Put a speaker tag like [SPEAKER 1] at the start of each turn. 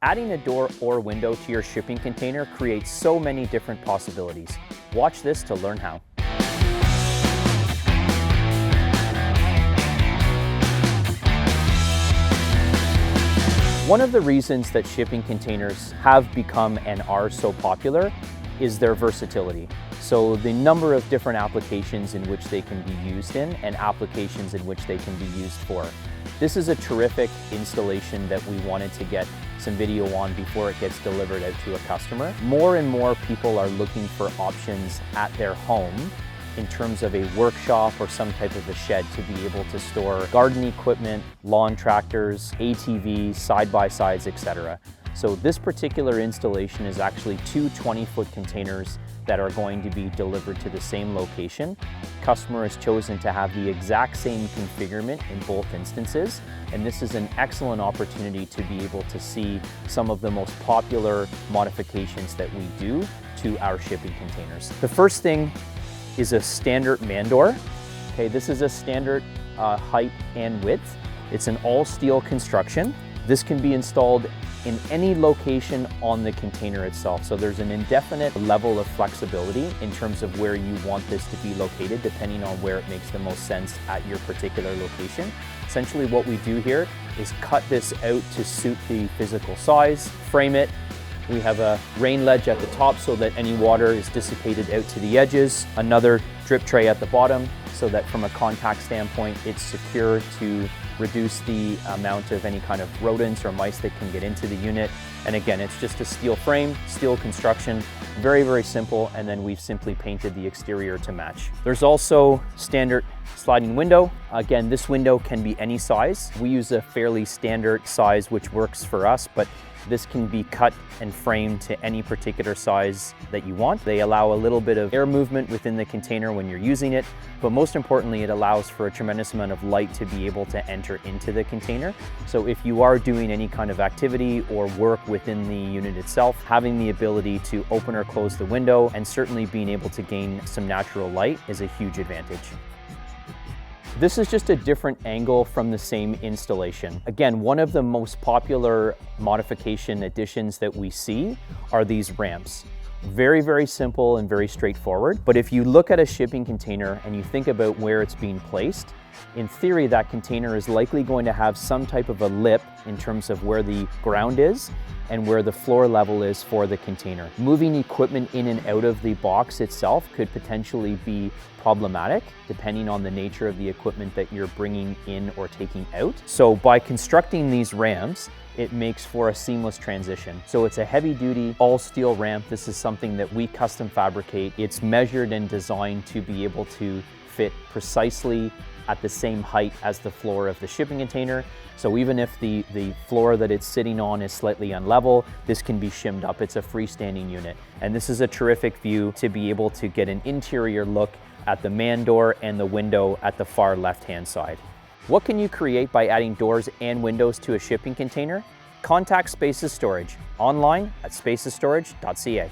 [SPEAKER 1] Adding a door or window to your shipping container creates so many different possibilities. Watch this to learn how. One of the reasons that shipping containers have become and are so popular is their versatility. So the number of different applications in which they can be used in and applications in which they can be used for. This is a terrific installation that we wanted to get some video on before it gets delivered out to a customer. More and more people are looking for options at their home in terms of a workshop or some type of a shed to be able to store garden equipment, lawn tractors, ATVs, side-by-sides, etc. So this particular installation is actually two 20-foot containers that are going to be delivered to the same location. Customer has chosen to have the exact same configurement in both instances, and this is an excellent opportunity to be able to see some of the most popular modifications that we do to our shipping containers. The first thing is a standard man door. Okay, this is a standard height and width. It's an all steel construction. This can be installed in any location on the container itself. So there's an indefinite level of flexibility in terms of where you want this to be located, depending on where it makes the most sense at your particular location. Essentially what we do here is cut this out to suit the physical size, frame it. We have a rain ledge at the top so that any water is dissipated out to the edges. Another drip tray at the bottom so that from a contact standpoint, it's secure to reduce the amount of any kind of rodents or mice that can get into the unit. And again, it's just a steel frame, steel construction, very, very simple. And then we've simply painted the exterior to match. There's also standard sliding window. Again, this window can be any size. We use a fairly standard size, which works for us, but this can be cut and framed to any particular size that you want. They allow a little bit of air movement within the container when you're using it, but most importantly, it allows for a tremendous amount of light to be able to enter into the container. So if you are doing any kind of activity or work within the unit itself, having the ability to open or close the window and certainly being able to gain some natural light is a huge advantage. This is just a different angle from the same installation. Again, one of the most popular modification additions that we see are these ramps. Very, very simple and very straightforward. But if you look at a shipping container and you think about where it's being placed, in theory, that container is likely going to have some type of a lip in terms of where the ground is and where the floor level is for the container. Moving equipment in and out of the box itself could potentially be problematic depending on the nature of the equipment that you're bringing in or taking out. So by constructing these ramps, it makes for a seamless transition. So it's a heavy duty, all steel ramp. This is something that we custom fabricate. It's measured and designed to be able to fit precisely at the same height as the floor of the shipping container. So even if the floor that it's sitting on is slightly unlevel, this can be shimmed up. It's a freestanding unit. And this is a terrific view to be able to get an interior look at the man door and the window at the far left-hand side. What can you create by adding doors and windows to a shipping container? Contact Spaces Storage online at spacesstorage.ca.